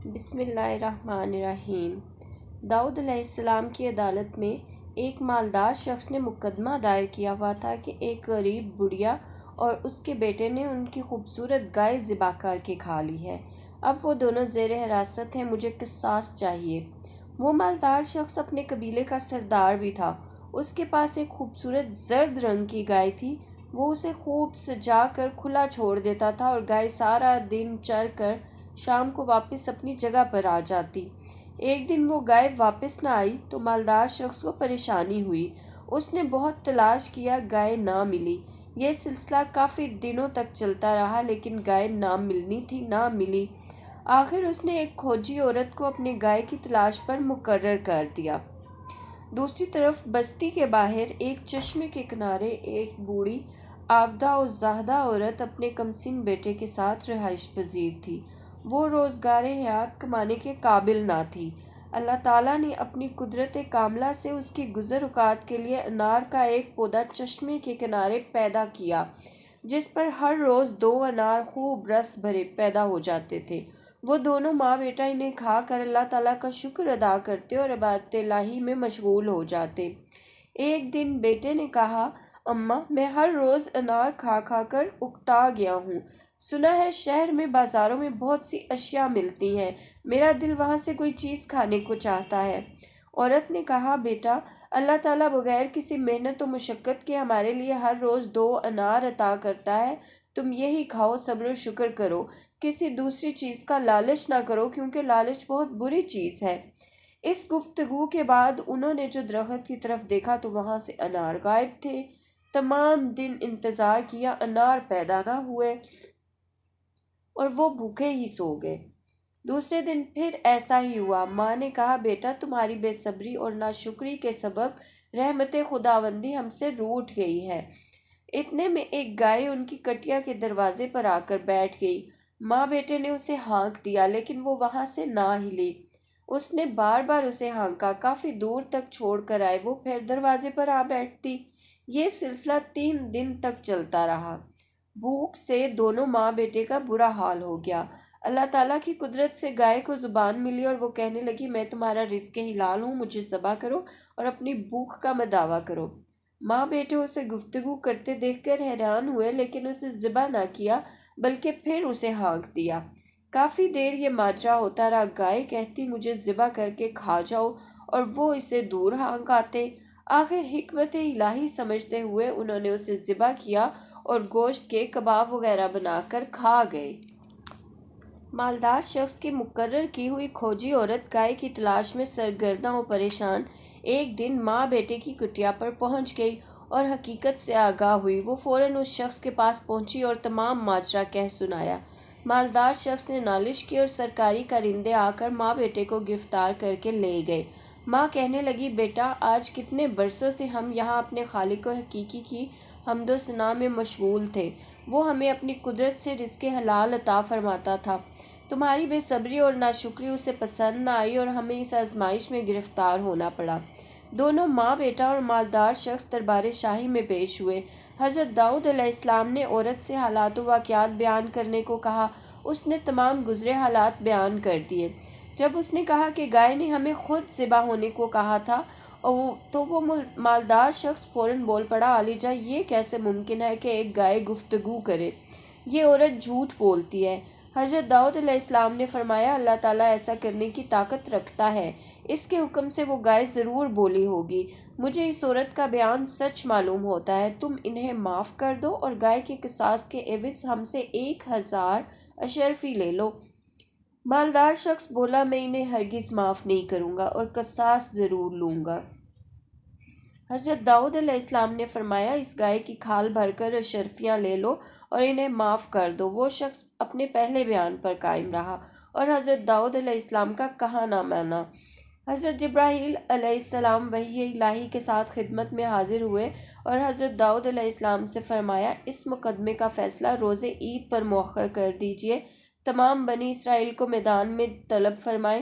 بسم اللہ الرحمن الرحیم۔ داؤد علیہ السلام کی عدالت میں ایک مالدار شخص نے مقدمہ دائر کیا ہوا تھا کہ ایک غریب بڑھیا اور اس کے بیٹے نے ان کی خوبصورت گائے ذبح کر کے کھا لی ہے۔ اب وہ دونوں زیر حراست ہیں، مجھے قصاص چاہیے۔ وہ مالدار شخص اپنے قبیلے کا سردار بھی تھا۔ اس کے پاس ایک خوبصورت زرد رنگ کی گائے تھی۔ وہ اسے خوب سجا کر کھلا چھوڑ دیتا تھا اور گائے سارا دن چر کر شام کو واپس اپنی جگہ پر آ جاتی۔ ایک دن وہ گائے واپس نہ آئی تو مالدار شخص کو پریشانی ہوئی۔ اس نے بہت تلاش کیا، گائے نہ ملی۔ یہ سلسلہ کافی دنوں تک چلتا رہا لیکن گائے نہ ملنی تھی، نہ ملی۔ آخر اس نے ایک کھوجی عورت کو اپنی گائے کی تلاش پر مقرر کر دیا۔ دوسری طرف بستی کے باہر ایک چشمے کے کنارے ایک بوڑھی عابدہ و زاہدہ عورت اپنے کمسن بیٹے کے ساتھ رہائش پذیر تھی۔ وہ روزگار حیات کمانے کے قابل نہ تھی۔ اللہ تعالیٰ نے اپنی قدرت کاملہ سے اس کی گزر اوقات کے لیے انار کا ایک پودا چشمے کے کنارے پیدا کیا، جس پر ہر روز 2 انار خوب رس بھرے پیدا ہو جاتے تھے۔ وہ دونوں ماں بیٹا انہیں کھا کر اللہ تعالیٰ کا شکر ادا کرتے اور عبادت الہی میں مشغول ہو جاتے۔ ایک دن بیٹے نے کہا، اماں، میں ہر روز انار کھا کھا کر اکتا گیا ہوں۔ سنا ہے شہر میں بازاروں میں بہت سی اشیاء ملتی ہیں، میرا دل وہاں سے کوئی چیز کھانے کو چاہتا ہے۔ عورت نے کہا، بیٹا، اللہ تعالیٰ بغیر کسی محنت و مشقت کے ہمارے لیے ہر روز 2 انار عطا کرتا ہے، تم یہی کھاؤ، صبر و شکر کرو، کسی دوسری چیز کا لالچ نہ کرو کیونکہ لالچ بہت بری چیز ہے۔ اس گفتگو کے بعد انہوں نے جو درخت کی طرف دیکھا تو وہاں سے انار غائب تھے۔ تمام دن انتظار کیا، انار پیدا نہ ہوئے اور وہ بھوکے ہی سو گئے۔ دوسرے دن پھر ایسا ہی ہوا۔ ماں نے کہا، بیٹا، تمہاری بے صبری اور ناشکری کے سبب رحمت خداوندی ہم سے روٹھ گئی ہے۔ اتنے میں ایک گائے ان کی کٹیا کے دروازے پر آ کر بیٹھ گئی۔ ماں بیٹے نے اسے ہانک دیا لیکن وہ وہاں سے نہ ہلی۔ اس نے بار بار اسے ہانکا، کافی دور تک چھوڑ کر آئے، وہ پھر دروازے پر آ بیٹھتی۔ یہ سلسلہ 3 دن تک چلتا رہا۔ بھوک سے دونوں ماں بیٹے کا برا حال ہو گیا۔ اللہ تعالیٰ کی قدرت سے گائے کو زبان ملی اور وہ کہنے لگی، میں تمہارا رزق حلال ہوں، مجھے ذبح کرو اور اپنی بھوک کا مداوع کرو۔ ماں بیٹے اسے گفتگو کرتے دیکھ کر حیران ہوئے لیکن اسے ذبح نہ کیا بلکہ پھر اسے ہانک دیا۔ کافی دیر یہ ماجرا ہوتا رہا۔ گائے کہتی، مجھے ذبح کر کے کھا جاؤ، اور وہ اسے دور ہانک آتے۔ آخر حکمت الہی سمجھتے ہوئے انہوں نے اسے ذبح کیا اور گوشت کے کباب وغیرہ بنا کر کھا گئے۔ مالدار شخص کی مقرر کی ہوئی کھوجی عورت گائے کی تلاش میں سرگرداں و پریشان ایک دن ماں بیٹے کی کٹیا پر پہنچ گئی اور حقیقت سے آگاہ ہوئی۔ وہ فوراً اس شخص کے پاس پہنچی اور تمام ماجرا کہہ سنایا۔ مالدار شخص نے نالش کی اور سرکاری کارندے آ کر ماں بیٹے کو گرفتار کر کے لے گئے۔ ماں کہنے لگی، بیٹا، آج کتنے برسوں سے ہم یہاں اپنے خالق حقیقی کی حمد و ثنا میں مشغول تھے۔ وہ ہمیں اپنی قدرت سے رزق حلال عطا فرماتا تھا۔ تمہاری بے صبری اور ناشکری اسے پسند نہ آئی اور ہمیں اس آزمائش میں گرفتار ہونا پڑا۔ دونوں ماں بیٹا اور مالدار شخص دربار شاہی میں پیش ہوئے۔ حضرت داؤد علیہ السلام نے عورت سے حالات و واقعات بیان کرنے کو کہا۔ اس نے تمام گزرے حالات بیان کر دیے۔ جب اس نے کہا کہ گائے نے ہمیں خود ذبح ہونے کو کہا تھا تو وہ مالدار شخص فوراً بول پڑا، عالیجا، یہ کیسے ممکن ہے کہ ایک گائے گفتگو کرے؟ یہ عورت جھوٹ بولتی ہے۔ حضرت داؤد علیہ السلام نے فرمایا، اللہ تعالیٰ ایسا کرنے کی طاقت رکھتا ہے، اس کے حکم سے وہ گائے ضرور بولی ہوگی۔ مجھے اس عورت کا بیان سچ معلوم ہوتا ہے، تم انہیں معاف کر دو اور گائے کے قصاص کے عوض ہم سے 1000 اشرفی لے لو۔ مالدار شخص بولا، میں انہیں ہرگز معاف نہیں کروں گا اور قصاص ضرور لوں گا۔ حضرت داؤد علیہ السلام نے فرمایا، اس گائے کی کھال بھر کر اشرفیاں لے لو اور انہیں معاف کر دو۔ وہ شخص اپنے پہلے بیان پر قائم رہا اور حضرت داؤد علیہ السلام کا کہا نہ مانا۔ حضرت جبرائیل علیہ السلام وحی الہی کے ساتھ خدمت میں حاضر ہوئے اور حضرت داؤد علیہ السلام سے فرمایا، اس مقدمے کا فیصلہ روز عید پر مؤخر کر دیجیے۔ تمام بنی اسرائیل کو میدان میں طلب فرمائیں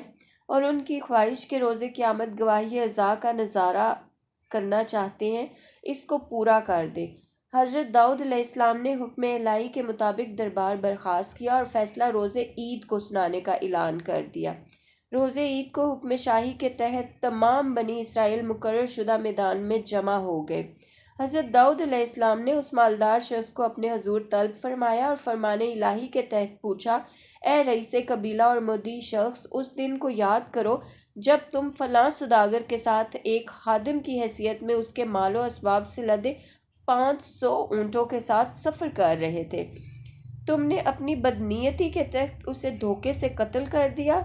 اور ان کی خواہش کے روز قیامت گواہی اعضاء کا نظارہ کرنا چاہتے ہیں، اس کو پورا کر دیں۔ حضرت داؤد علیہ السلام نے حکم الہی کے مطابق دربار برخاست کیا اور فیصلہ روز عید کو سنانے کا اعلان کر دیا۔ روز عید کو حکم شاہی کے تحت تمام بنی اسرائیل مقرر شدہ میدان میں جمع ہو گئے۔ حضرت داؤد علیہ السلام نے اس مالدار شخص کو اپنے حضور طلب فرمایا اور فرمان الہی کے تحت پوچھا، اے رئیس قبیلہ اور مدعی شخص، اس دن کو یاد کرو جب تم فلاں سوداگر کے ساتھ ایک خادم کی حیثیت میں اس کے مال و اسباب سے لدے 500 اونٹوں کے ساتھ سفر کر رہے تھے۔ تم نے اپنی بدنیتی کے تحت اسے دھوکے سے قتل کر دیا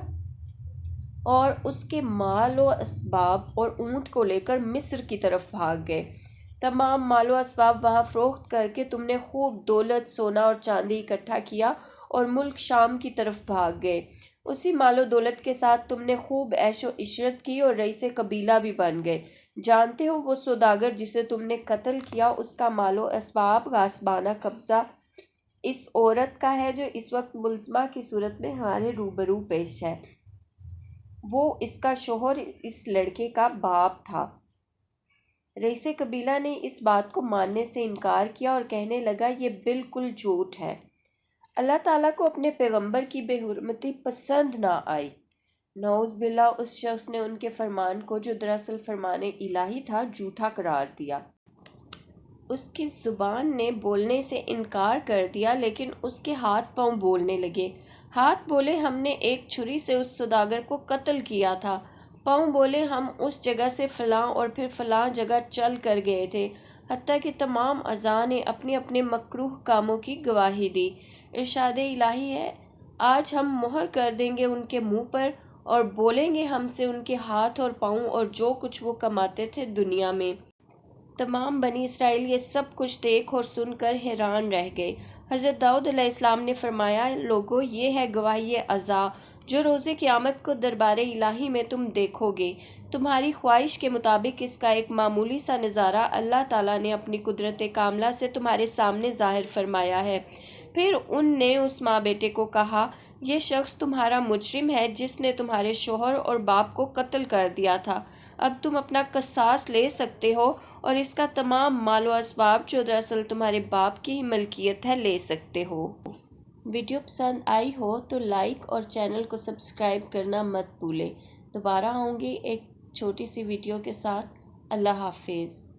اور اس کے مال و اسباب اور اونٹ کو لے کر مصر کی طرف بھاگ گئے۔ تمام مال و اسباب وہاں فروخت کر کے تم نے خوب دولت، سونا اور چاندی اکٹھا کیا اور ملک شام کی طرف بھاگ گئے۔ اسی مال و دولت کے ساتھ تم نے خوب عیش و عشرت کی اور رئیس قبیلہ بھی بن گئے۔ جانتے ہو وہ سوداگر جسے تم نے قتل کیا، اس کا مال و اسباب غاصبانہ قبضہ اس عورت کا ہے جو اس وقت ملزمہ کی صورت میں ہمارے روبرو پیش ہے۔ وہ اس کا شوہر اس لڑکے کا باپ تھا۔ رئیس قبیلہ نے اس بات کو ماننے سے انکار کیا اور کہنے لگا، یہ بالکل جھوٹ ہے۔ اللہ تعالیٰ کو اپنے پیغمبر کی بے حرمتی پسند نہ آئی۔ نعوذ باللہ، اس شخص نے ان کے فرمان کو، جو دراصل فرمان الہی تھا، جھوٹا قرار دیا۔ اس کی زبان نے بولنے سے انکار کر دیا لیکن اس کے ہاتھ پاؤں بولنے لگے۔ ہاتھ بولے، ہم نے ایک چھری سے اس سوداگر کو قتل کیا تھا۔ پاؤں بولے، ہم اس جگہ سے فلاں اور پھر فلاں جگہ چل کر گئے تھے، حتیٰ کہ تمام اعضاء نے اپنے اپنے مکروہ کاموں کی گواہی دی۔ ارشاد الہی ہے، آج ہم مہر کر دیں گے ان کے منہ پر اور بولیں گے ہم سے ان کے ہاتھ اور پاؤں اور جو کچھ وہ کماتے تھے دنیا میں۔ تمام بنی اسرائیل یہ سب کچھ دیکھ اور سن کر حیران رہ گئے۔ حضرت داؤد علیہ السلام نے فرمایا، لوگو، یہ ہے گواہی اعضاء جو روز قیامت کو دربار الہی میں تم دیکھو گے۔ تمہاری خواہش کے مطابق اس کا ایک معمولی سا نظارہ اللہ تعالیٰ نے اپنی قدرت کاملہ سے تمہارے سامنے ظاہر فرمایا ہے۔ پھر ان نے اس ماں بیٹے کو کہا، یہ شخص تمہارا مجرم ہے جس نے تمہارے شوہر اور باپ کو قتل کر دیا تھا۔ اب تم اپنا قصاص لے سکتے ہو اور اس کا تمام مال و اسباب جو دراصل تمہارے باپ کی ہی ملکیت ہے لے سکتے ہو۔ ویڈیو پسند آئی ہو تو لائک اور چینل کو سبسکرائب کرنا مت بھولیں۔ دوبارہ آؤں گی ایک چھوٹی سی ویڈیو کے ساتھ۔ اللہ حافظ۔